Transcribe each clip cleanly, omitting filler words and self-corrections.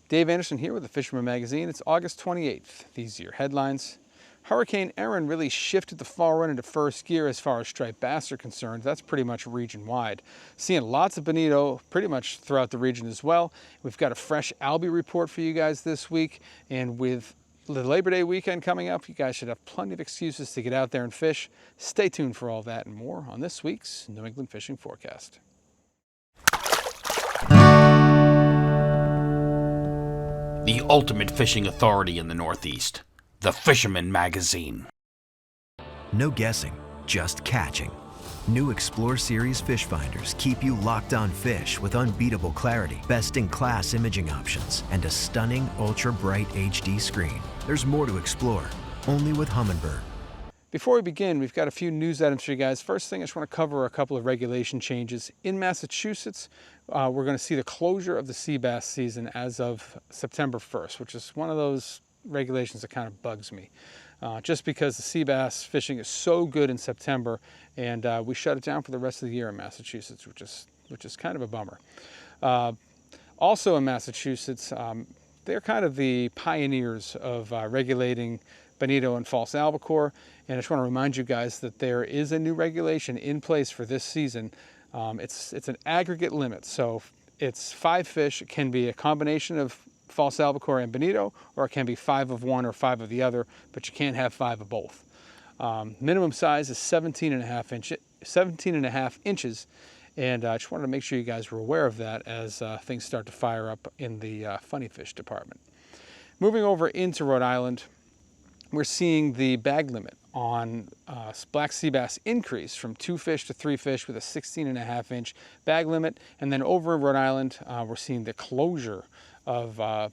Dave Anderson here with the Fisherman magazine. It's August 28th. These are your headlines. Hurricane Erin really shifted the fall run into first gear as far as striped bass are concerned. That's pretty much region-wide. Seeing lots of bonito pretty much throughout the region as well. We've got a fresh albie report for you guys this week, and with the Labor Day weekend coming up, you guys should have plenty of excuses to get out there and fish. Stay tuned for all that and more on this week's New England Fishing Forecast. The ultimate fishing authority in the Northeast, the Fisherman magazine. No guessing, just catching. New Explore Series fish finders keep you locked on fish with unbeatable clarity, best-in-class imaging options, and a stunning ultra-bright HD screen. There's more to explore, only with Humminbird. Before we begin, we've got a few news items for you guys. First thing, I just want to cover a couple of regulation changes. In Massachusetts, we're going to see the closure of the sea bass season as of September 1st, which is one of those regulations that kind of bugs me. Just because the sea bass fishing is so good in September, and we shut it down for the rest of the year in Massachusetts, which is kind of a bummer. Also in Massachusetts, they're kind of the pioneers of regulating bonito and false albacore, and I just want to remind you guys that there is a new regulation in place for this season. It's an aggregate limit, so it's 5 fish. It can be a combination of false albacore and bonito, or it can be 5 of one or 5 of the other, but you can't have 5 of both. Minimum size is 17 and a half inches, and I just wanted to make sure you guys were aware of that as things start to fire up in the funny fish department. Moving over into Rhode Island, we're seeing the bag limit on black sea bass increase from 2 fish to 3 fish with a 16 and a half inch bag limit. And then over in Rhode Island, we're seeing the closure of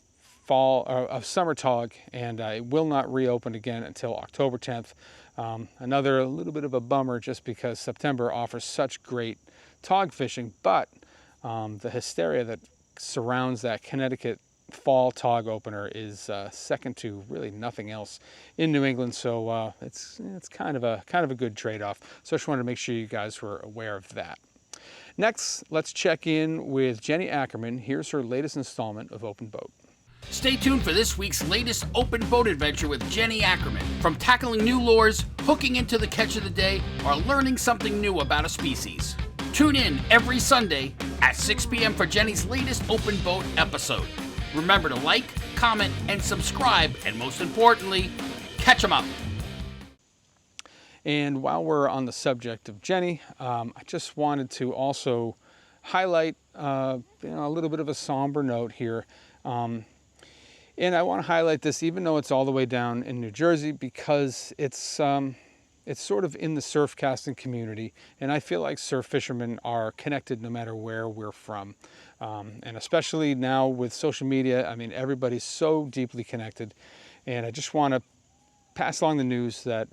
summer tog, and it will not reopen again until October 10th. Another little bit of a bummer just because September offers such great tog fishing, but the hysteria that surrounds that Connecticut fall tog opener is second to really nothing else in New England, so it's kind of a good trade-off. So I just wanted to make sure you guys were aware of that. Next, let's check in with Jenny Ackerman. Here's her latest installment of Open Boat. Stay tuned for this week's latest open boat adventure with Jenny Ackerman. From tackling new lures, hooking into the catch of the day, or learning something new about a species. Tune in every Sunday at 6 p.m. for Jenny's latest open boat episode. Remember to like, comment, and subscribe, and most importantly, catch 'em up. And while we're on the subject of Jenny, I just wanted to also highlight a little bit of a somber note here. And I want to highlight this even though it's all the way down in New Jersey, because it's sort of in the surf casting community, and I feel like surf fishermen are connected no matter where we're from. And especially now with social media, I mean, everybody's so deeply connected. And I just want to pass along the news that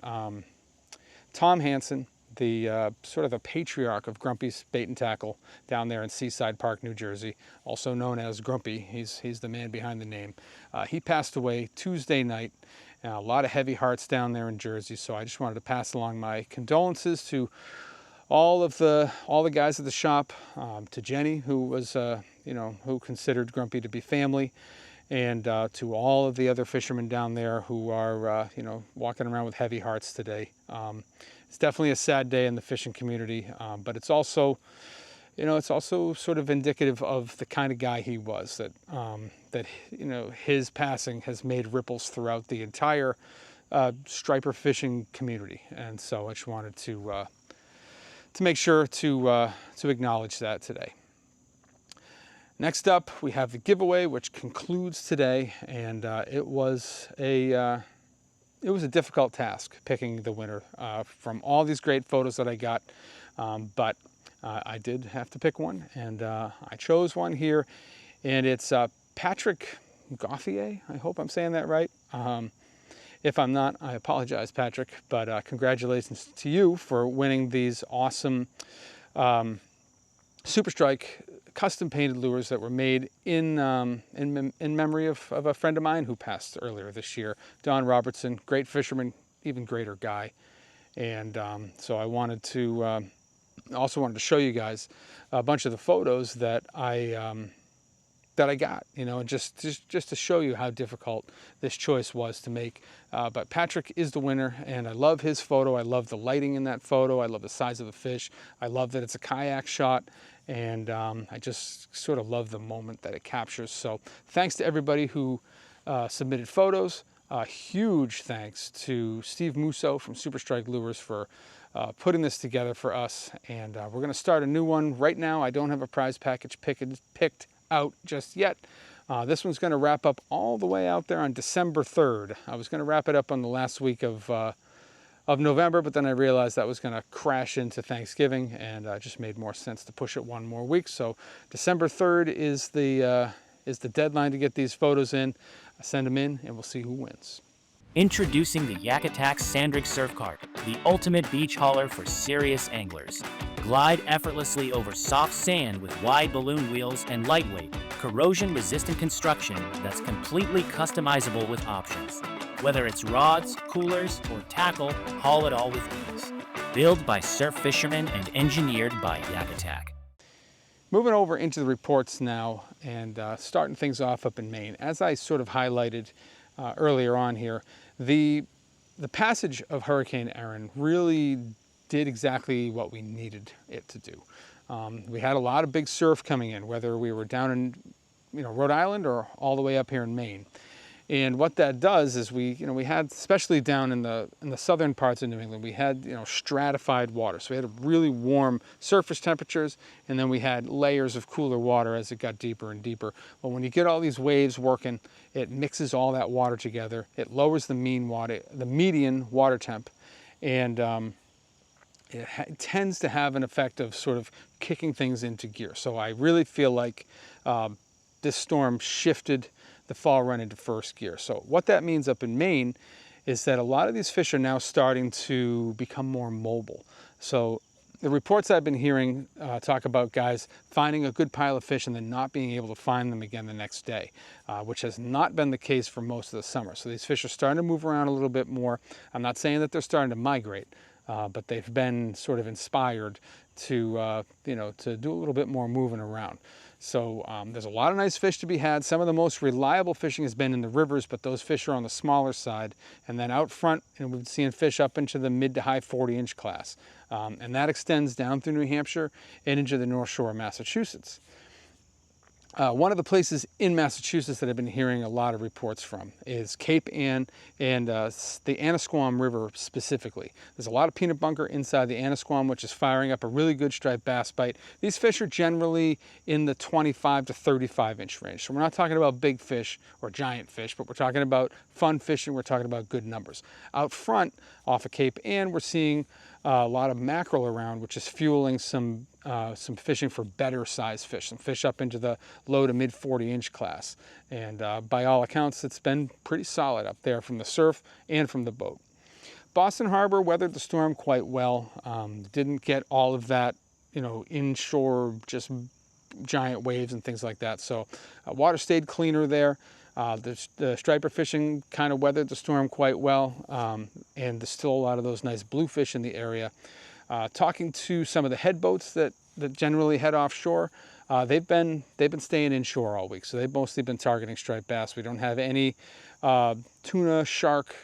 Tom Hansen, the sort of the patriarch of Grumpy's Bait and Tackle down there in Seaside Park, New Jersey, also known as Grumpy, he's the man behind the name. He passed away Tuesday night. A lot of heavy hearts down there in Jersey, so I just wanted to pass along my condolences to all the guys at the shop, to Jenny, who was who considered Grumpy to be family, and to all of the other fishermen down there who are walking around with heavy hearts today. It's definitely a sad day in the fishing community, but it's also sort of indicative of the kind of guy he was, that his passing has made ripples throughout the entire striper fishing community, and so I just wanted to make sure to acknowledge that today. Next up, we have the giveaway, which concludes today, and it was a difficult task picking the winner from all these great photos that I got, but I did have to pick one, and I chose one here, and it's Patrick Gauthier. I hope I'm saying that right. If I'm not, I apologize, Patrick, but congratulations to you for winning these awesome Super Strike custom painted lures that were made in memory of a friend of mine who passed earlier this year, Don Robertson, great fisherman, even greater guy. And so I wanted to also wanted to show you guys a bunch of the photos that I that I got, you know, and just to show you how difficult this choice was to make. But Patrick is the winner, and I love his photo. I love the lighting in that photo. I love the size of the fish. I love that it's a kayak shot, and I just sort of love the moment that it captures. So thanks to everybody who submitted photos. Huge thanks to Steve Musso from Super Strike Lures for putting this together for us. And we're going to start a new one right now. I don't have a prize package picked out just yet. This one's going to wrap up all the way out there on December 3rd. I was going to wrap it up on the last week of November, but then I realized that was going to crash into Thanksgiving, and it just made more sense to push it one more week. So December 3rd is the deadline to get these photos in. Send them in, and we'll see who wins. Introducing the Yak Attack Sandrig Surf Cart, the ultimate beach hauler for serious anglers. Glide effortlessly over soft sand with wide balloon wheels and lightweight, corrosion-resistant construction that's completely customizable with options. Whether it's rods, coolers, or tackle, haul it all with ease. Built by Surf Fisherman and engineered by Yak Attack. Moving over into the reports now, and starting things off up in Maine. As I sort of highlighted earlier on here, the passage of Hurricane Erin really did exactly what we needed it to do. We had a lot of big surf coming in, whether we were down in Rhode Island or all the way up here in Maine. And what that does is we had, especially down in the southern parts of New England, we had stratified water. So we had really warm surface temperatures, and then we had layers of cooler water as it got deeper and deeper. Well, when you get all these waves working, it mixes all that water together. It lowers the median water temp, and it tends to have an effect of sort of kicking things into gear. So I really feel like this storm shifted the fall run into first gear. So what that means up in Maine is that a lot of these fish are now starting to become more mobile. So the reports I've been hearing talk about guys finding a good pile of fish and then not being able to find them again the next day, which has not been the case for most of the summer. So these fish are starting to move around a little bit more. I'm not saying that they're starting to migrate, but they've been sort of inspired to to do a little bit more moving around. So there's a lot of nice fish to be had. Some of the most reliable fishing has been in the rivers, but those fish are on the smaller side. And then out front, we've been seeing fish up into the mid to high 40-inch class. And that extends down through New Hampshire and into the North Shore of Massachusetts. One of the places in Massachusetts that I've been hearing a lot of reports from is Cape Ann and the Annisquam River specifically. There's a lot of peanut bunker inside the Annisquam, which is firing up a really good striped bass bite. These fish are generally in the 25 to 35-inch range. So we're not talking about big fish or giant fish, but we're talking about fun fishing. We're talking about good numbers. Out front off of Cape Ann, we're seeing a lot of mackerel around, which is fueling some fishing for better sized fish, some fish up into the low to mid 40-inch class. And by all accounts, it's been pretty solid up there from the surf and from the boat. Boston Harbor weathered the storm quite well. Didn't get all of that, inshore, just giant waves and things like that. So water stayed cleaner there. The striper fishing kind of weathered the storm quite well, and there's still a lot of those nice bluefish in the area. Talking to some of the head boats that generally head offshore, they've been staying inshore all week, so they've mostly been targeting striped bass. We don't have any tuna, shark,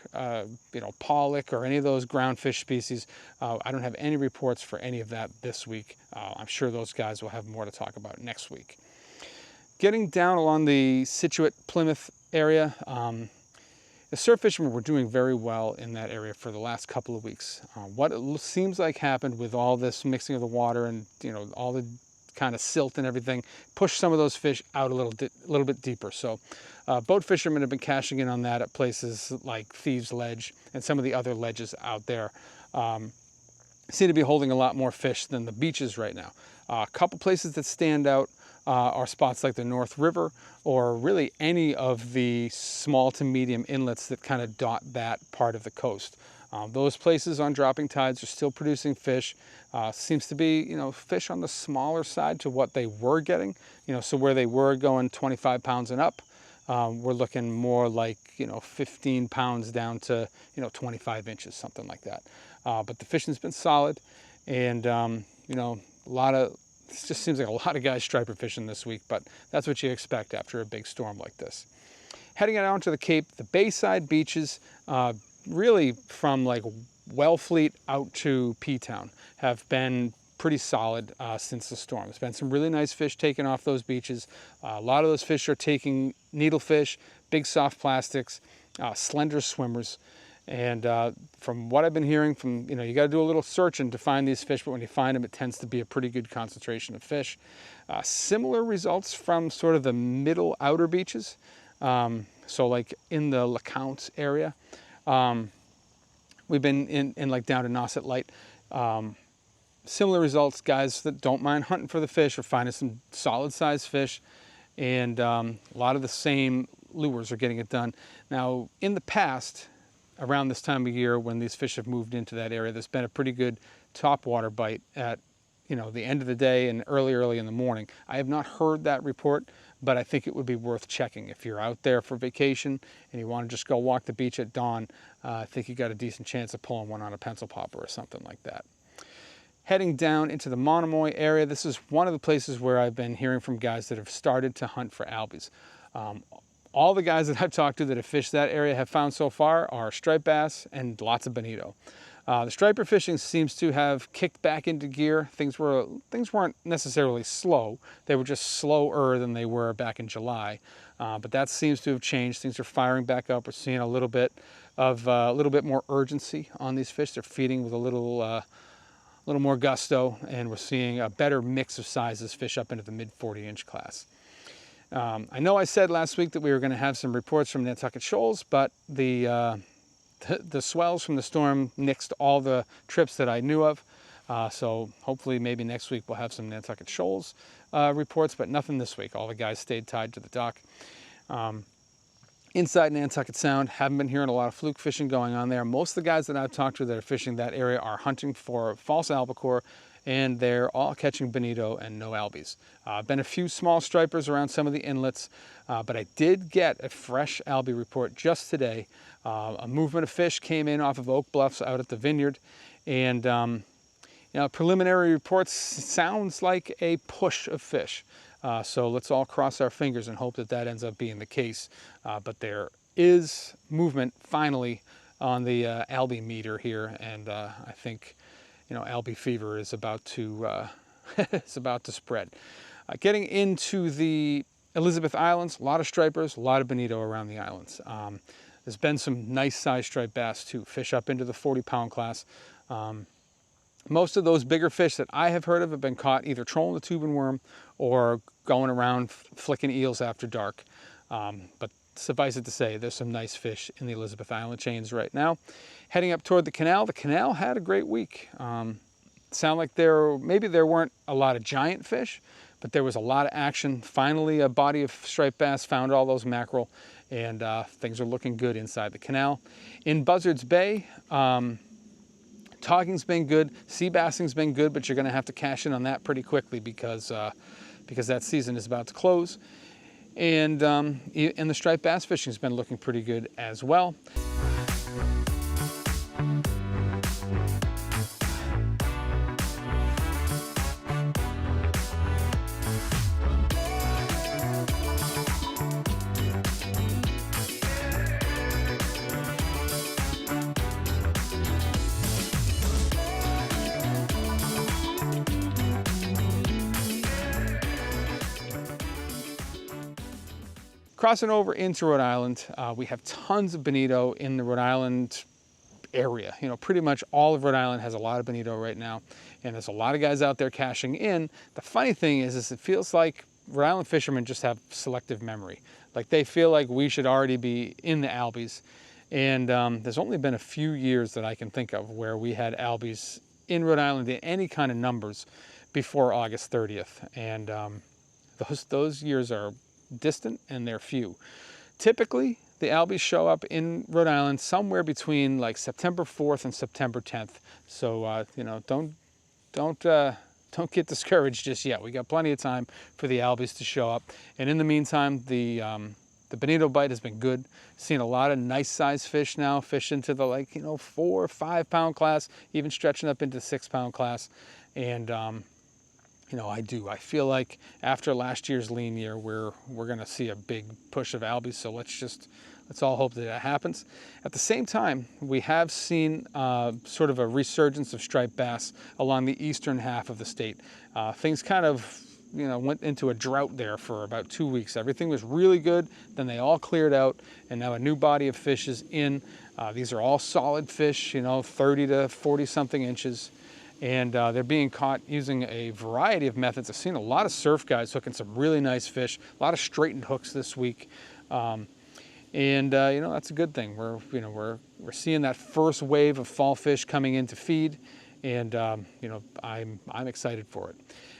pollock, or any of those ground fish species. I don't have any reports for any of that this week. I'm sure those guys will have more to talk about next week. Getting down along the Scituate, Plymouth area, the surf fishermen were doing very well in that area for the last couple of weeks. What it seems like happened with all this mixing of the water and all the kind of silt and everything pushed some of those fish out a little bit deeper. So boat fishermen have been cashing in on that at places like Thieves Ledge and some of the other ledges out there. Seem to be holding a lot more fish than the beaches right now. A couple places that stand out are spots like the North River, or really any of the small to medium inlets that kind of dot that part of the coast. Those places on dropping tides are still producing fish. Seems to be, fish on the smaller side to what they were getting. So where they were going 25 pounds and up, we're looking more like, 15 pounds down to, 25 inches, something like that. But the fishing's been solid, and, a lot of It just seems like a lot of guys striper fishing this week, but that's what you expect after a big storm like this. Heading out to the Cape, the Bayside beaches, really from like Wellfleet out to P-Town, have been pretty solid since the storm. There's been some really nice fish taken off those beaches. A lot of those fish are taking needlefish, big soft plastics, slender swimmers. And from what I've been hearing from, you got to do a little searching to find these fish, but when you find them, it tends to be a pretty good concentration of fish. Similar results from sort of the middle outer beaches. So like in the LeCounte area. We've been in like down to Nauset Light. Similar results, guys that don't mind hunting for the fish are finding some solid sized fish, and a lot of the same lures are getting it done. Now, in the past, around this time of year when these fish have moved into that area, there's been a pretty good topwater bite at the end of the day and early in the morning. I have not heard that report, but I think it would be worth checking. If you're out there for vacation and you want to just go walk the beach at dawn, I think you got a decent chance of pulling one on a pencil popper or something like that. Heading down into the Monomoy area, this is one of the places where I've been hearing from guys that have started to hunt for albies. All the guys that I've talked to that have fished that area have found so far are striped bass and lots of bonito. The striper fishing seems to have kicked back into gear. Things weren't necessarily slow. They were just slower than they were back in July. But that seems to have changed. Things are firing back up. We're seeing a little bit more urgency on these fish. They're feeding with a little more gusto, and we're seeing a better mix of sizes fish up into the mid 40-inch class. I know I said last week that we were going to have some reports from Nantucket shoals, but the swells from the storm nixed all the trips that I knew of. So hopefully maybe next week we'll have some Nantucket shoals reports, but nothing this week. All the guys stayed tied to the dock. Inside Nantucket Sound, haven't been hearing a lot of fluke fishing going on there. Most of the guys that I've talked to that are fishing that area are hunting for false albacore, and they're all catching bonito and no albies. Been a few small stripers around some of the inlets, but I did get a fresh albie report just today. A movement of fish came in off of Oak Bluffs out at the vineyard, and preliminary reports sounds like a push of fish. So let's all cross our fingers and hope that that ends up being the case. But there is movement finally on the albie meter here, and I think albie fever is about to spread. Getting into the Elizabeth Islands, a lot of stripers, a lot of bonito around the islands. There's been some nice sized striped bass too, fish up into the 40-pound class. Most of those bigger fish that I have heard of have been caught either trolling the tube and worm or going around flicking eels after dark. But suffice it to say, there's some nice fish in the Elizabeth Island chains right now. Heading up toward the canal had a great week. Sound like maybe there weren't a lot of giant fish, but there was a lot of action. Finally, a body of striped bass found all those mackerel, and things are looking good inside the canal. In Buzzards Bay, togging's been good, sea bassing's been good, but you're going to have to cash in on that pretty quickly because that season is about to close. And the striped bass fishing's been looking pretty good as well. Crossing over into Rhode Island, we have tons of bonito in the Rhode Island area. Pretty much all of Rhode Island has a lot of bonito right now, and there's a lot of guys out there cashing in. The funny thing is it feels like Rhode Island fishermen just have selective memory. Like they feel like we should already be in the albies, and there's only been a few years that I can think of where we had albies in Rhode Island in any kind of numbers before August 30th, and those years are distant and they're few. Typically, the albies show up in Rhode Island somewhere between like September 4th and September 10th. So don't get discouraged just yet. We got plenty of time for the albies to show up. And in the meantime, the bonito bite has been good. Seen a lot of nice sized fish now, fish into the 4 or 5 pound class, even stretching up into 6 pound class. And I do. I feel like after last year's lean year, we're going to see a big push of albies. So let's all hope that that happens. At the same time, we have seen sort of a resurgence of striped bass along the eastern half of the state. Things kind of went into a drought there for about 2 weeks. Everything was really good. Then they all cleared out, and now a new body of fish is in. These are all solid fish, 30 to 40 something inches. And they're being caught using a variety of methods. I've seen a lot of surf guys hooking some really nice fish, a lot of straightened hooks this week. That's a good thing. We're seeing that first wave of fall fish coming in to feed, and I'm excited for it.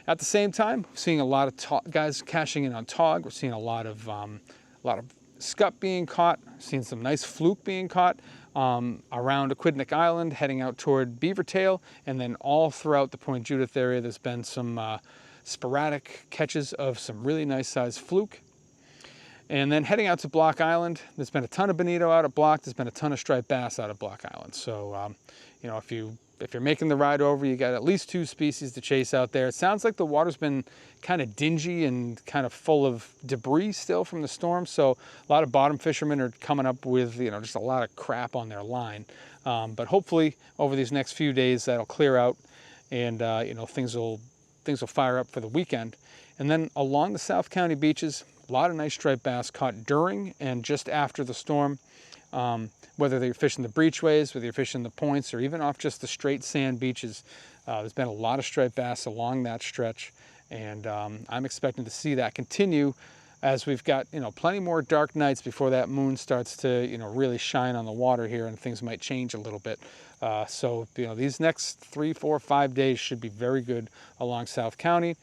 At the same time, seeing a lot of guys cashing in on tog. We're seeing a lot of scup being caught. Seeing some nice fluke being caught around Aquidneck Island, heading out toward Beavertail, and then all throughout the Point Judith area. There's been some sporadic catches of some really nice sized fluke. And then heading out to Block Island, there's been a ton of bonito out at Block. There's been a ton of striped bass out at Block Island. So, if you're making the ride over, you got at least 2 species to chase out there. It sounds like the water's been kind of dingy and kind of full of debris still from the storm. So a lot of bottom fishermen are coming up with, just a lot of crap on their line. But hopefully over these next few days, that'll clear out, and things will fire up for the weekend. And then along the South County beaches, a lot of nice striped bass caught during and just after the storm. Whether you're fishing the breachways, whether you're fishing the points, or even off just the straight sand beaches, there's been a lot of striped bass along that stretch, and I'm expecting to see that continue as we've got plenty more dark nights before that moon starts to really shine on the water here, and things might change a little bit. So these next 3, 4, 5 days should be very good along South County.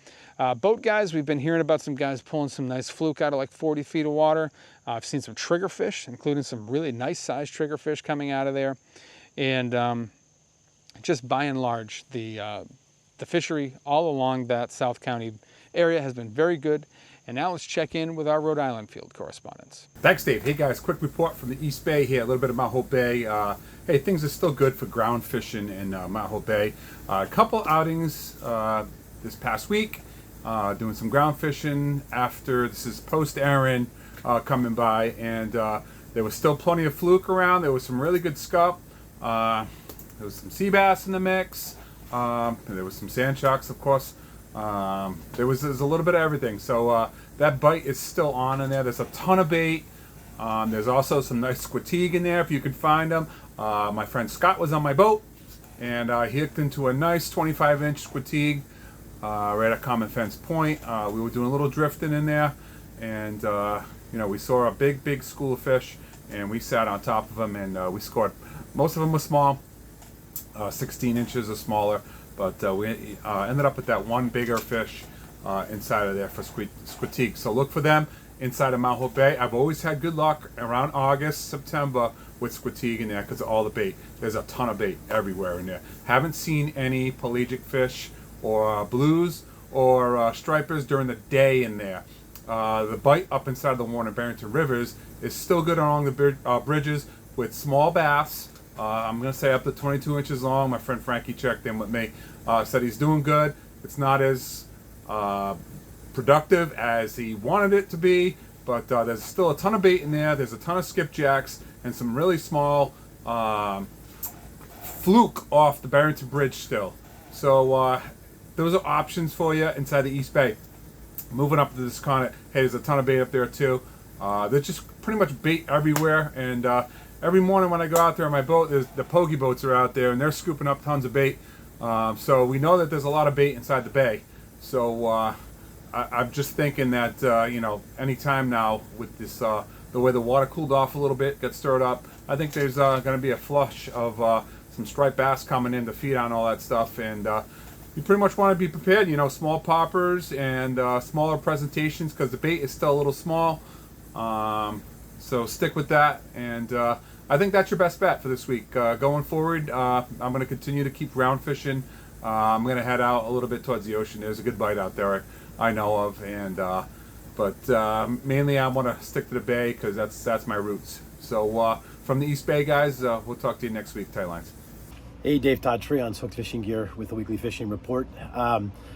Boat guys, we've been hearing about some guys pulling some nice fluke out of like 40 feet of water. I've seen some triggerfish, including some really nice sized triggerfish coming out of there. And just by and large, the fishery all along that South County area has been very good. And now let's check in with our Rhode Island field correspondents. Thanks, Dave. Hey guys, quick report from the East Bay here, a little bit of Mount Hope Bay. Hey, things are still good for ground fishing in Mount Hope Bay. A couple outings this past week, doing some ground fishing after, this is post-Aaron coming by, and there was still plenty of fluke around. There was some really good scup. There was some sea bass in the mix. There was some sand sharks, of course. There's a little bit of everything. So that bite is still on in there. There's a ton of bait. There's also some nice squetig in there if you can find them. My friend Scott was on my boat, and he hooked into a nice 25-inch squetig right at Common Fence Point. We were doing a little drifting in there, and we saw a big school of fish, and we sat on top of them, and we scored. Most of them were small, 16 inches or smaller, but we ended up with that one bigger fish inside of there for squetig. So look for them inside of Mount Hope Bay. I've always had good luck around August, September with squetig in there because of all the bait. There's a ton of bait everywhere in there. Haven't seen any pelagic fish or blues or stripers during the day in there. The bite up inside the Warren and Barrington rivers is still good along the bridges with small bass. I'm going to say up to 22 inches long. My friend Frankie checked in with me, said he's doing good. It's not as productive as he wanted it to be, but there's still a ton of bait in there. There's a ton of skipjacks and some really small fluke off the Barrington Bridge still. So those are options for you inside the East Bay. Moving up to this Connecticut, hey, there's a ton of bait up there too. There's just pretty much bait everywhere, and every morning when I go out there on my boat, the pokey boats are out there, and they're scooping up tons of bait. So we know that there's a lot of bait inside the bay. So I'm just thinking that anytime now with this the way the water cooled off a little bit, got stirred up, I think there's going to be a flush of some striped bass coming in to feed on all that stuff, and you pretty much want to be prepared. Small poppers and smaller presentations because the bait is still a little small. So stick with that, and I think that's your best bet for this week. Going forward, I'm going to continue to keep round fishing. I'm going to head out a little bit towards the ocean. There's a good bite out there I know of, and but mainly I want to stick to the bay because that's my roots. So from the East Bay guys, we'll talk to you next week. Tight lines. Hey, Dave, Todd, Treonze, Hooked Fishing Gear with the Weekly Fishing Report.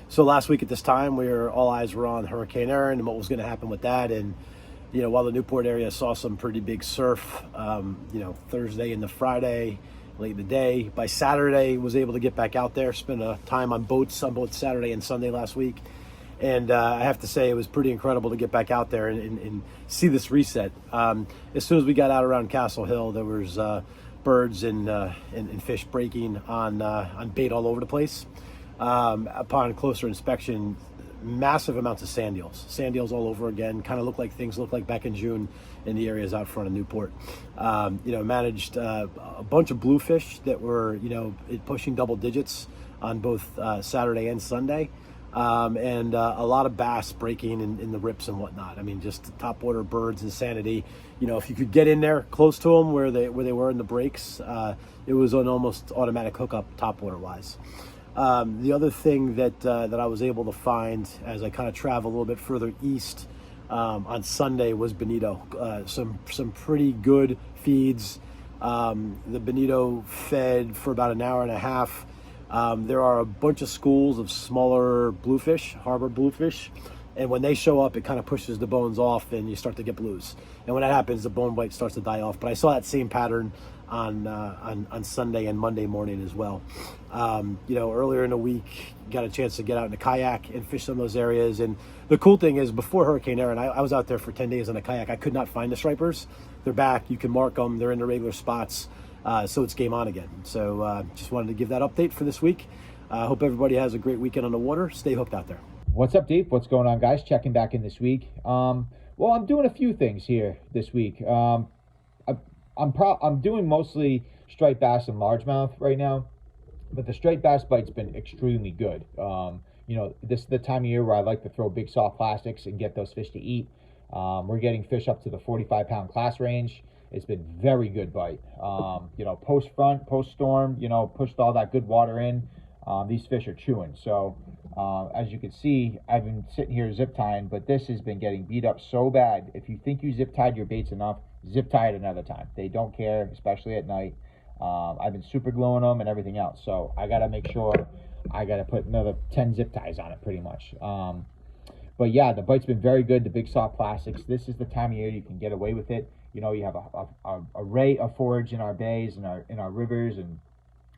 So last week at this time, all eyes were on Hurricane Erin and what was going to happen with that. And, while the Newport area saw some pretty big surf, Thursday into Friday, late in the day, by Saturday, was able to get back out there, spend time on both Saturday and Sunday last week. And I have to say, it was pretty incredible to get back out there and see this reset. As soon as we got out around Castle Hill, there was birds and fish breaking on bait all over the place. Upon closer inspection, massive amounts of sand eels all over again. Kind of things look like back in June in the areas out front of Newport. Managed a bunch of bluefish that were pushing double digits on both Saturday and Sunday. And a lot of bass breaking in the rips and whatnot. I mean, just top order birds, insanity. If you could get in there close to them where they were in the breaks, it was an almost automatic hookup top order wise. The other thing that I was able to find as I kind of travel a little bit further east on Sunday was bonito. Some pretty good feeds. The bonito fed for about an hour and a half. There are a bunch of schools of smaller bluefish, harbor bluefish, and when they show up, it kind of pushes the bones off and you start to get blues. And when that happens, the bone bite starts to die off. But I saw that same pattern on Sunday and Monday morning as well. Earlier in the week, got a chance to get out in a kayak and fish some of those areas. And the cool thing is, before Hurricane Erin, I was out there for 10 days on a kayak. I could not find the stripers. They're back. You can mark them. They're in the regular spots. So it's game on again. So just wanted to give that update for this week. Hope everybody has a great weekend on the water. Stay hooked out there. What's up, Dave? What's going on, guys? Checking back in this week. Well, I'm doing a few things here this week. I'm doing mostly striped bass and largemouth right now, but the striped bass bite's been extremely good. This is the time of year where I like to throw big soft plastics and get those fish to eat. We're getting fish up to the 45-pound class range. It's been very good bite. Post storm, pushed all that good water in. These fish are chewing. So as you can see, I've been sitting here zip tying, but this has been getting beat up so bad. If you think you zip tied your baits enough, zip tie it another time. They don't care, especially at night. I've been super gluing them and everything else. So I got to make sure I got to put another 10 zip ties on it pretty much. But yeah, the bite's been very good. The big soft plastics. This is the time of year you can get away with it. You have a array of forage in our bays and in our rivers and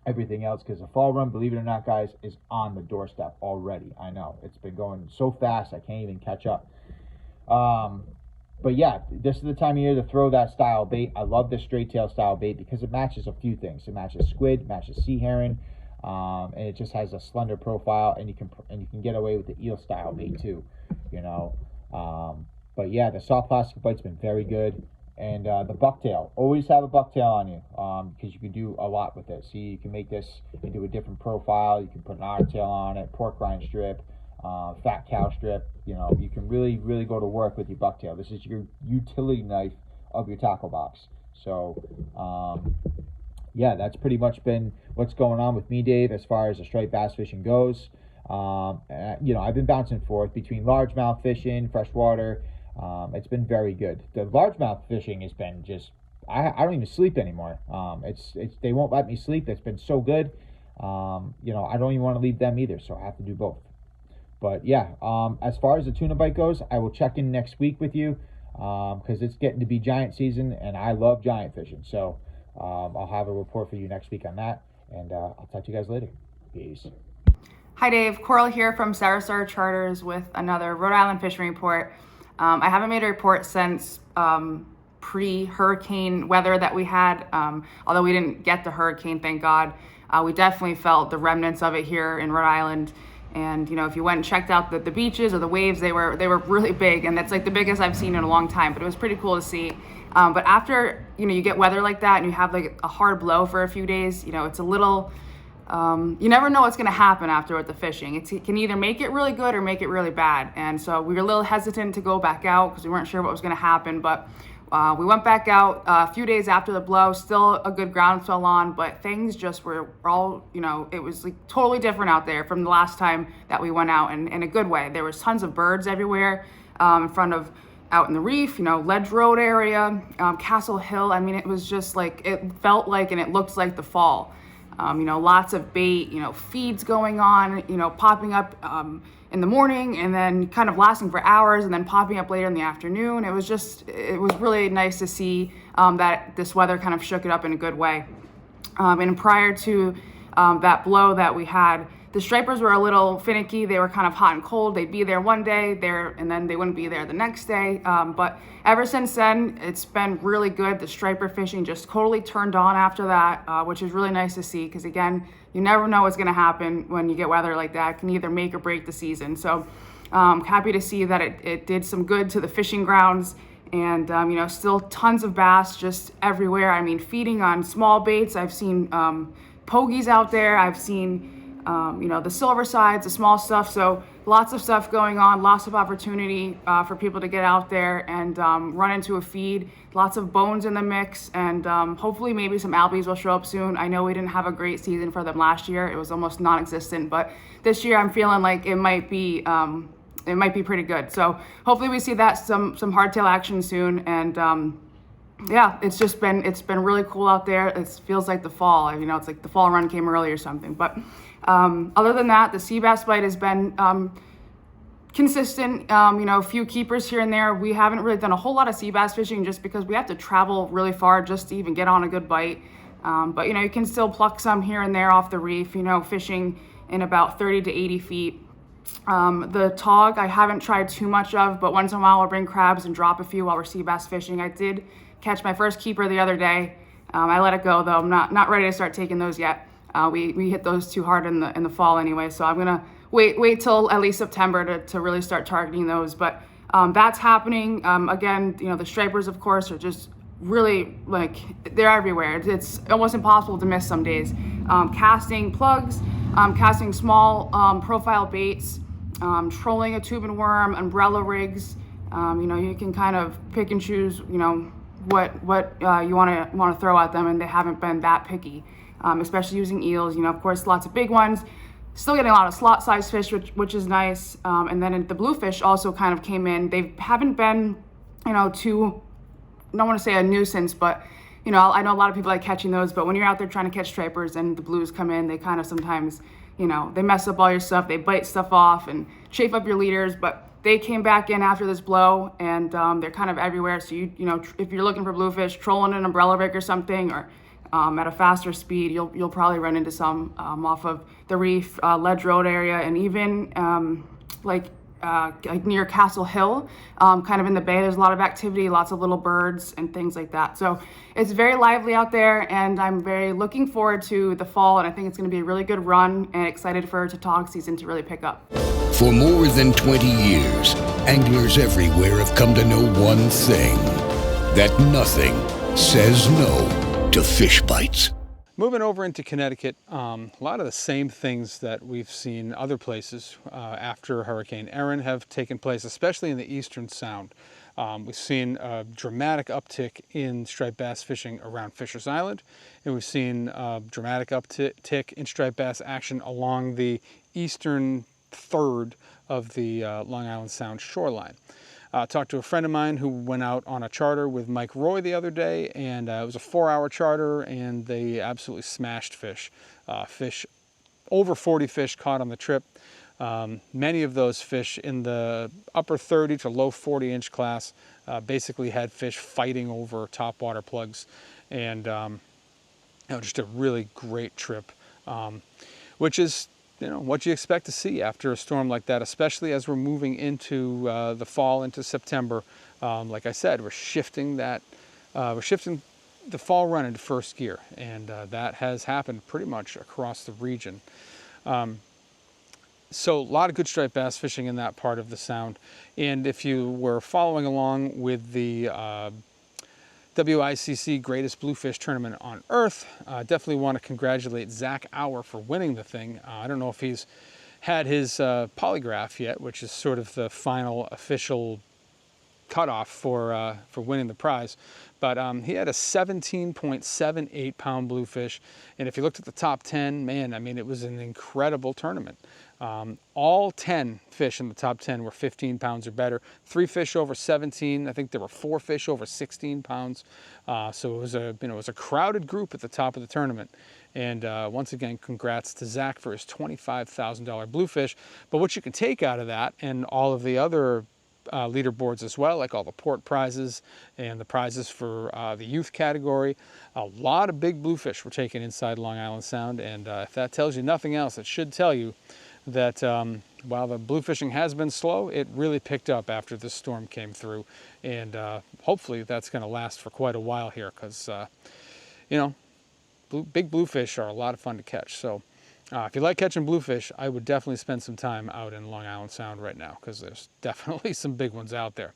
everything else, because the fall run, believe it or not, guys, is on the doorstep already. I know it's been going so fast I can't even catch up. But yeah, this is the time of year to throw that style bait. I love this straight tail style bait because it matches a few things. It matches squid, matches sea herring, and it just has a slender profile, and you can get away with the eel style bait too, But yeah, the soft plastic bite's been very good. And the bucktail, always have a bucktail on you because you can do a lot with it. See, you can make this into a different profile. You can put an otter on it, pork rind strip, fat cow strip. You can really, really go to work with your bucktail. This is your utility knife of your tackle box. So, yeah, that's pretty much been what's going on with me, Dave, as far as the striped bass fishing goes. I've been bouncing forth between largemouth fishing, freshwater. It's been very good. The largemouth fishing has been just, I don't even sleep anymore. They won't let me sleep. It's been so good. I don't even want to leave them either, so I have to do both. But yeah, as far as the tuna bite goes, I will check in next week with you because it's getting to be giant season, and I love giant fishing. So I'll have a report for you next week on that, and I'll talk to you guys later. Peace. Hi, Dave. Coral here from Sara Charters with another Rhode Island fishing report. I haven't made a report since pre-hurricane weather that we had, although we didn't get the hurricane, thank God. We definitely felt the remnants of it here in Rhode Island. And, if you went and checked out the beaches or the waves, they were really big. And that's like the biggest I've seen in a long time, but it was pretty cool to see. But after, you get weather like that and you have like a hard blow for a few days, it's a little... you never know what's going to happen after with the fishing. It can either make it really good or make it really bad. And so we were a little hesitant to go back out because we weren't sure what was going to happen. But we went back out a few days after the blow, still a good groundswell on, but things just were all, it was like totally different out there from the last time that we went out, and in a good way. There was tons of birds everywhere in front of, out in the reef, Ledge Road area, Castle Hill. I mean, it was just like, it felt like and it looked like the fall. Lots of bait, feeds going on, popping up in the morning and then kind of lasting for hours and then popping up later in the afternoon. It was really nice to see that this weather kind of shook it up in a good way. And prior to that blow that we had, the stripers were a little finicky. They were kind of hot and cold. They'd be there one day and then they wouldn't be there the next day. But ever since then, it's been really good. The striper fishing just totally turned on after that, which is really nice to see because, again, you never know what's going to happen when you get weather like that. It can either make or break the season. So happy to see that it did some good to the fishing grounds. And, still tons of bass just everywhere. I mean, feeding on small baits. I've seen pogies out there. I've seen the silver sides, the small stuff. So lots of stuff going on, lots of opportunity for people to get out there and run into a feed. Lots of bones in the mix, and hopefully maybe some albies will show up soon. I know we didn't have a great season for them last year. It was almost non-existent, but this year I'm feeling like it might be pretty good. So hopefully we see that some hardtail action soon. And it's been really cool out there. It feels like the fall. It's like the fall run came early or something. But other than that, the sea bass bite has been consistent. A few keepers here and there. We haven't really done a whole lot of sea bass fishing just because we have to travel really far just to even get on a good bite. But you can still pluck some here and there off the reef, fishing in about 30 to 80 feet. The tog I haven't tried too much of, but once in a while I'll bring crabs and drop a few while we're sea bass fishing. I did catch my first keeper the other day. I let it go though. I'm not ready to start taking those yet. We hit those too hard in the fall anyway, so I'm gonna wait till at least September to really start targeting those. But that's happening. Again, the stripers of course are just really they're everywhere. It's almost impossible to miss some days. Casting plugs, casting small profile baits, trolling a tube and worm, umbrella rigs. You can kind of pick and choose what you want to throw at them, and they haven't been that picky. Especially using eels, of course, lots of big ones. Still getting a lot of slot size fish, which is nice. And then the bluefish also kind of came in. They haven't been, too, I don't want to say a nuisance, but, I know a lot of people like catching those, but when you're out there trying to catch stripers and the blues come in, they kind of sometimes, they mess up all your stuff. They bite stuff off and chafe up your leaders, but they came back in after this blow and they're kind of everywhere. So, if you're looking for bluefish, trolling an umbrella rig or something, or at a faster speed, you'll probably run into some off of the reef, Ledge Road area, and even like near Castle Hill, kind of in the bay. There's a lot of activity, lots of little birds and things like that. So it's very lively out there, and I'm very looking forward to the fall, and I think it's going to be a really good run, and excited for tog season to really pick up. For more than 20 years, anglers everywhere have come to know one thing, that nothing says no to fish bites. Moving over into Connecticut, a lot of the same things that we've seen other places after Hurricane Erin have taken place, especially in the Eastern Sound. We've seen a dramatic uptick in striped bass fishing around Fisher's Island, and we've seen a dramatic uptick in striped bass action along the eastern third of the Long Island Sound shoreline. Talked to a friend of mine who went out on a charter with Mike Roy the other day, and it was a 4-hour charter, and they absolutely smashed fish. Over 40 fish caught on the trip. Many of those fish in the upper 30 to low 40-inch class basically had fish fighting over topwater plugs, and just a really great trip, which is what you expect to see after a storm like that, especially as we're moving into the fall, into September. Like I said, we're shifting the fall run into first gear, and that has happened pretty much across the region. So a lot of good striped bass fishing in that part of the Sound. And if you were following along with the WICC Greatest Bluefish Tournament on Earth, definitely want to congratulate Zach Auer for winning the thing. I don't know if he's had his polygraph yet, which is sort of the final official cutoff for winning the prize, but he had a 17.78 pound bluefish, and if you looked at the top 10, man, I mean, it was an incredible tournament. All 10 fish in the top 10 were 15 pounds or better. 3 fish over 17. I think there were 4 fish over 16 pounds. So it was a crowded group at the top of the tournament. And once again, congrats to Zach for his $25,000 bluefish. But what you can take out of that, and all of the other leaderboards as well, like all the port prizes and the prizes for the youth category, a lot of big bluefish were taken inside Long Island Sound. And if that tells you nothing else, it should tell you that while the blue fishing has been slow, it really picked up after this storm came through. And hopefully that's going to last for quite a while here, because big bluefish are a lot of fun to catch. So if you like catching bluefish, I would definitely spend some time out in Long Island Sound right now, because there's definitely some big ones out there.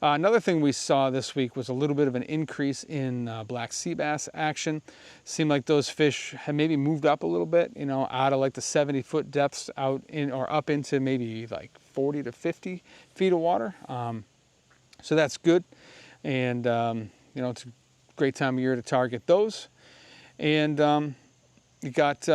Another thing we saw this week was a little bit of an increase in black sea bass action. Seemed like those fish had maybe moved up a little bit, out of like the 70-foot depths out in or up into maybe like 40 to 50 feet of water. So that's good. And, it's a great time of year to target those. And you got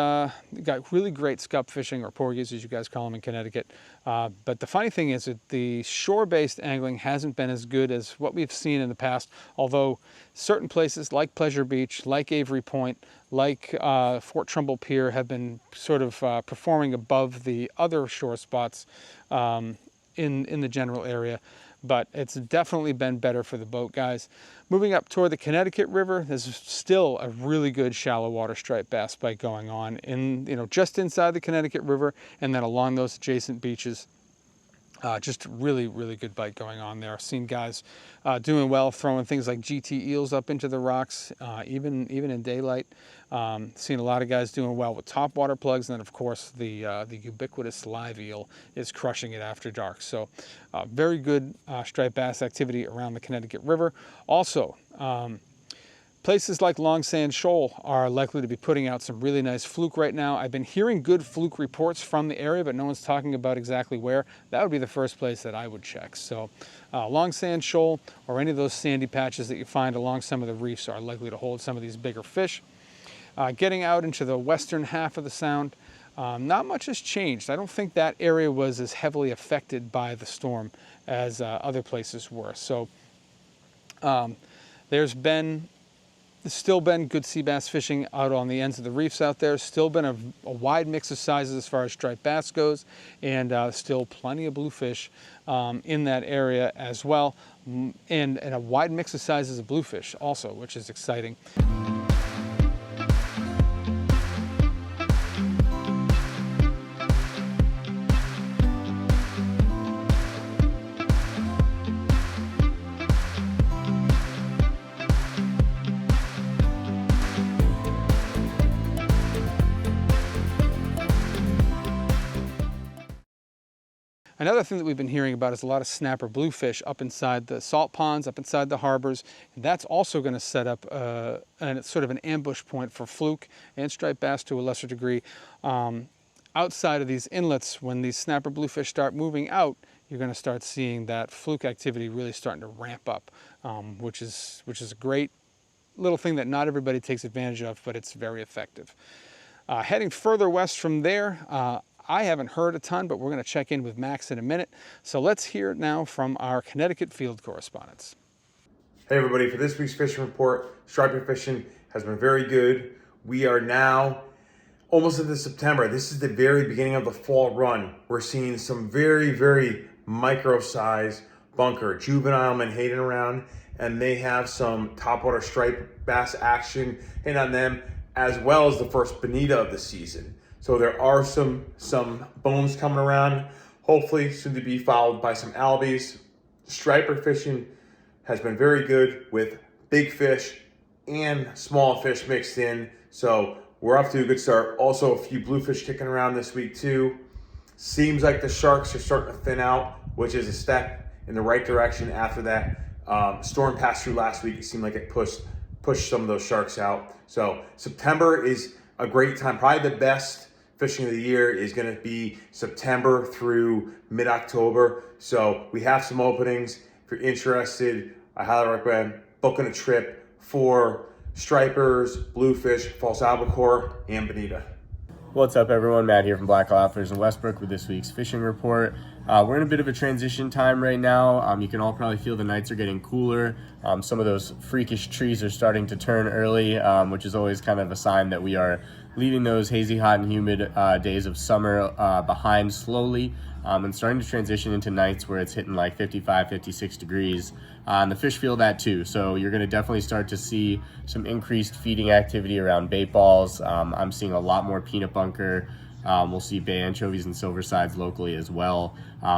really great scup fishing, or porgies as you guys call them in Connecticut. But the funny thing is that the shore-based angling hasn't been as good as what we've seen in the past, although certain places like Pleasure Beach, like Avery Point, like Fort Trumbull Pier have been sort of performing above the other shore spots in the general area. But it's definitely been better for the boat guys. Moving up toward the Connecticut River, there's still a really good shallow water striped bass bite going on just inside the Connecticut River and then along those adjacent beaches. Just really, really good bite going on there. I've seen guys doing well, throwing things like GT eels up into the rocks, even in daylight. Seen a lot of guys doing well with topwater plugs, and then of course the ubiquitous live eel is crushing it after dark. So very good striped bass activity around the Connecticut River. Also, places like Long Sand Shoal are likely to be putting out some really nice fluke right now. I've been hearing good fluke reports from the area, but no one's talking about exactly where. That would be the first place that I would check. So Long Sand Shoal or any of those sandy patches that you find along some of the reefs are likely to hold some of these bigger fish. Getting out into the western half of the sound, not much has changed. I don't think that area was as heavily affected by the storm as other places were. So there's still been good sea bass fishing out on the ends of the reefs out there. Still been a wide mix of sizes as far as striped bass goes, and still plenty of bluefish in that area as well, and a wide mix of sizes of bluefish also, which is exciting. Another thing that we've been hearing about is a lot of snapper bluefish up inside the salt ponds, up inside the harbors. And that's also going to set up sort of an ambush point for fluke and striped bass to a lesser degree. Outside of these inlets, when these snapper bluefish start moving out, you're going to start seeing that fluke activity really starting to ramp up, which is a great little thing that not everybody takes advantage of, but it's very effective. Heading further west from there, I haven't heard a ton, but we're going to check in with Max in a minute. So let's hear it now from our Connecticut field correspondents. Hey everybody, for this week's fishing report, striping fishing has been very good. We are now almost into September. This is the very beginning of the fall run. We're seeing some very, very micro-size bunker, juvenile menhaden around, and they have some topwater striped bass action in on them, as well as the first bonita of the season. So there are some bones coming around, hopefully soon to be followed by some albies. Striper fishing has been very good with big fish and small fish mixed in. So we're off to a good start. Also a few bluefish kicking around this week too. Seems like the sharks are starting to thin out, which is a step in the right direction after that storm passed through last week. It seemed like it pushed some of those sharks out. So September is a great time. Probably the best fishing of the year is going to be September through mid-October. So we have some openings. If you're interested, I highly recommend booking a trip for stripers, bluefish, false albacore, and bonita. What's up, everyone? Matt here from Black Outfitters in Westbrook with this week's fishing report. We're in a bit of a transition time right now. You can all probably feel the nights are getting cooler. Some of those freakish trees are starting to turn early, which is always kind of a sign that we are leaving those hazy, hot, and humid days of summer behind slowly, and starting to transition into nights where it's hitting like 55, 56 degrees. And the fish feel that too. So you're going to definitely start to see some increased feeding activity around bait balls. I'm seeing a lot more peanut bunker. We'll see bay anchovies and silver sides locally as well.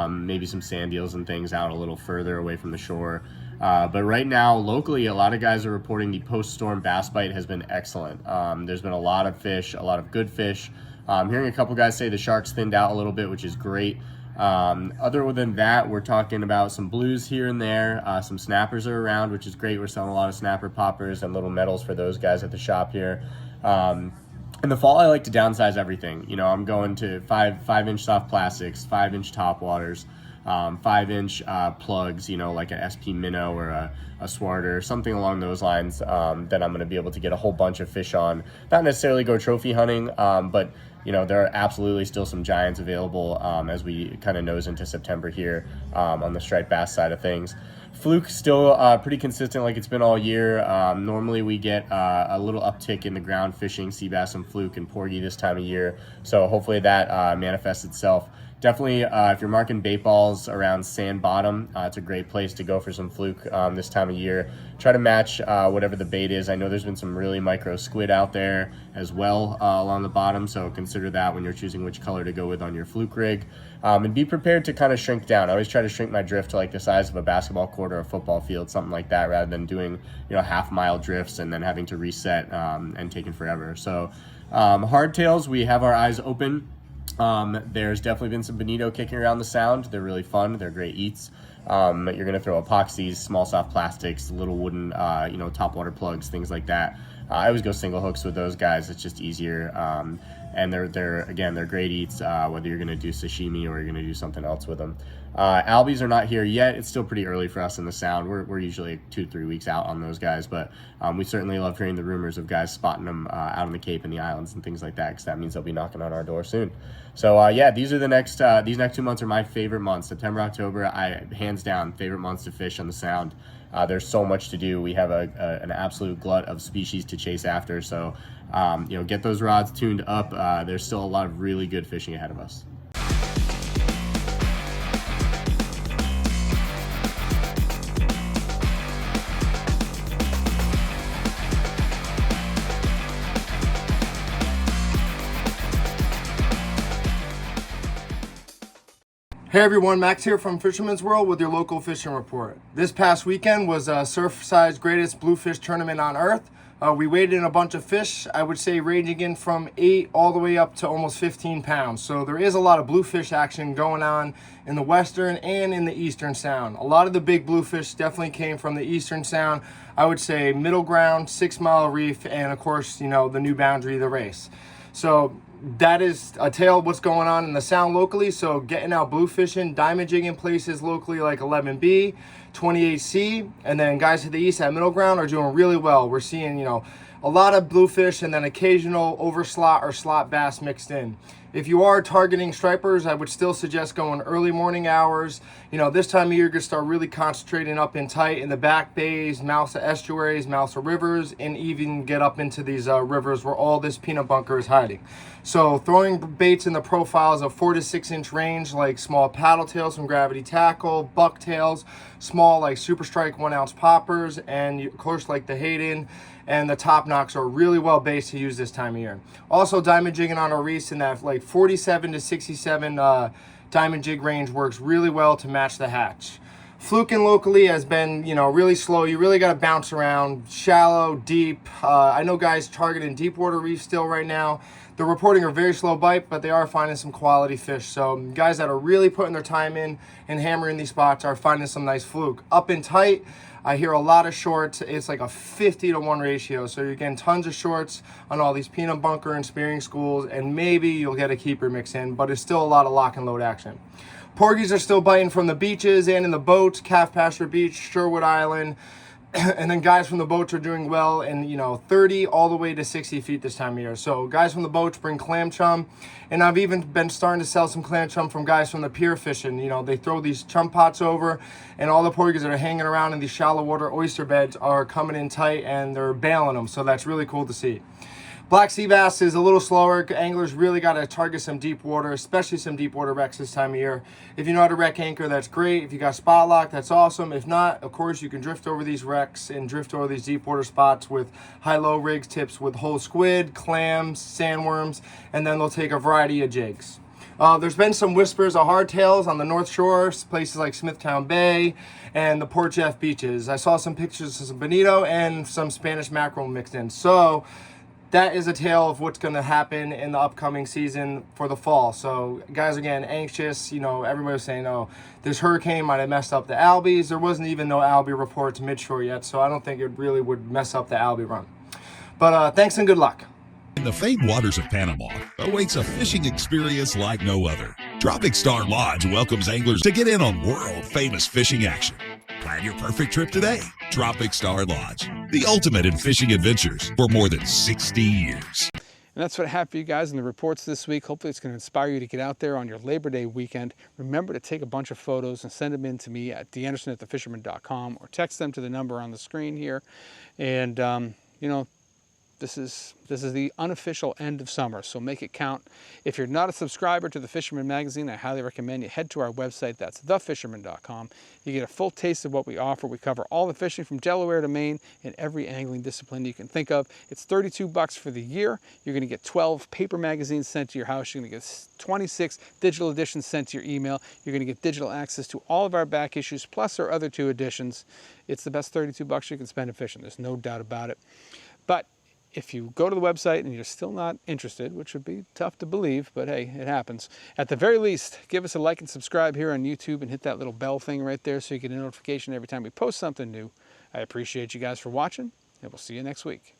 Maybe some sand eels and things out a little further away from the shore. But right now, locally, a lot of guys are reporting the post-storm bass bite has been excellent. There's been a lot of fish, a lot of good fish. I'm hearing a couple guys say the sharks thinned out a little bit, which is great. Other than that, we're talking about some blues here and there. Some snappers are around, which is great. We're selling a lot of snapper poppers and little medals for those guys at the shop here. In the fall, I like to downsize everything. You know, I'm going to 5-inch soft plastics, 5-inch top waters, 5-inch plugs, you know, like an SP Minnow or a Swarter, something along those lines, that I'm going to be able to get a whole bunch of fish on. Not necessarily go trophy hunting, but you know, there are absolutely still some giants available as we kind of nose into September here on the striped bass side of things. Fluke still pretty consistent like it's been all year. Normally we get a little uptick in the ground fishing, sea bass and fluke and porgy this time of year. So hopefully that manifests itself. Definitely, if you're marking bait balls around sand bottom, it's a great place to go for some fluke this time of year. Try to match whatever the bait is. I know there's been some really micro squid out there as well along the bottom, so consider that when you're choosing which color to go with on your fluke rig. And be prepared to kind of shrink down. I always try to shrink my drift to like the size of a basketball court or a football field, something like that, rather than doing, you know, half-mile drifts and then having to reset and taking forever. So hardtails, we have our eyes open. There's definitely been some bonito kicking around the sound. They're really fun. They're great eats. You're going to throw epoxies, small soft plastics, little wooden, you know, top water plugs, things like that. I always go single hooks with those guys. It's just easier. And they're great eats, whether you're going to do sashimi or you're going to do something else with them. Albies are not here yet. It's still pretty early for us in the sound. We're usually 2-3 weeks out on those guys, but we certainly love hearing the rumors of guys spotting them out on the Cape and the islands and things like that, because that means they'll be knocking on our door soon. So yeah, these next 2 months are my favorite months. September, October, hands down favorite months to fish on the sound. There's so much to do. We have an absolute glut of species to chase after. So you know, get those rods tuned up. There's still a lot of really good fishing ahead of us. Hey everyone, Max here from Fisherman's World with your local fishing report. This past weekend was Surfside's greatest bluefish tournament on earth. We weighed in a bunch of fish, I would say ranging in from 8 all the way up to almost 15 pounds. So there is a lot of bluefish action going on in the western and in the eastern sound. A lot of the big bluefish definitely came from the eastern sound. I would say middle ground, 6 Mile Reef, and of course, you know, the new boundary of the race. So that is a tale of what's going on in the sound locally. So getting out bluefishing, diamond jigging places locally like 11B, 28C, and then guys to the east at middle ground are doing really well. We're seeing, you know, a lot of bluefish and then occasional overslot or slot bass mixed in. If you are targeting stripers, I would still suggest going early morning hours. You know, this time of year, you're going to start really concentrating up in tight in the back bays, mouths of estuaries, mouths of rivers, and even get up into these rivers where all this peanut bunker is hiding. So throwing baits in the profiles of 4 to 6 inch range, like small paddle tails from Gravity Tackle, bucktails, small like Super Strike 1 ounce poppers, and of course like the Hayden and the Top Knocks are really well based to use this time of year. Also, diamond jigging on a reef in that like 47 to 67 diamond jig range works really well to match the hatch. Fluking locally has been, you know, really slow. You really got to bounce around, shallow, deep. I know guys targeting deep water reefs still right now. They're reporting a very slow bite, but they are finding some quality fish. So guys that are really putting their time in and hammering these spots are finding some nice fluke. Up and tight, I hear a lot of shorts. It's like a 50-to-1 ratio. So you're getting tons of shorts on all these peanut bunker and spearing schools, and maybe you'll get a keeper mix in, but it's still a lot of lock and load action. Porgies are still biting from the beaches and in the boats, Calf Pasture Beach, Sherwood Island, And then guys from the boats are doing well in, 30 all the way to 60 feet this time of year. So guys from the boats bring clam chum, and I've even been starting to sell some clam chum from guys from the pier fishing. They throw these chum pots over, and all the porgies that are hanging around in these shallow water oyster beds are coming in tight, and they're bailing them. So that's really cool to see. Black sea bass is a little slower. Anglers really got to target some deep water, especially some deep water wrecks this time of year. If you know how to wreck anchor, that's great. If you got spot lock, that's awesome. If not, of course, you can drift over these wrecks and drift over these deep water spots with high-low rigs, tips with whole squid, clams, sandworms, and then they'll take a variety of jigs. There's been some whispers of hardtails on the North Shore, places like Smithtown Bay and the Port Jeff beaches. I saw some pictures of some bonito and some Spanish mackerel mixed in. So that is a tale of what's going to happen in the upcoming season for the fall. So guys are getting anxious. Everybody was saying, oh, this hurricane might have messed up the albies. There wasn't even no albie reports midshore yet, so I don't think it really would mess up the albie run. But thanks and good luck. In the famed waters of Panama awaits a fishing experience like no other. Tropic Star Lodge welcomes anglers to get in on world-famous fishing action. Plan your perfect trip today. Tropic Star Lodge, the ultimate in fishing adventures for more than 60 years. And that's what I have for you guys in the reports this week. Hopefully it's going to inspire you to get out there on your Labor Day weekend. Remember to take a bunch of photos and send them in to me at danderson@thefisherman.com or text them to the number on the screen here. And, this is the unofficial end of summer, so make it count. If you're not a subscriber to the Fisherman magazine, I highly recommend you head to our website. That's thefisherman.com. You get a full taste of what we offer. We cover all the fishing from Delaware to Maine in every angling discipline you can think of. It's $32 for the year. You're going to get 12 paper magazines sent to your house. You're going to get 26 digital editions sent to your email. You're going to get digital access to all of our back issues, plus our other 2 editions. It's the best $32 you can spend in fishing. There's no doubt about it. But if you go to the website and you're still not interested, which would be tough to believe, but hey, it happens. At the very least, give us a like and subscribe here on YouTube and hit that little bell thing right there so you get a notification every time we post something new. I appreciate you guys for watching, and we'll see you next week.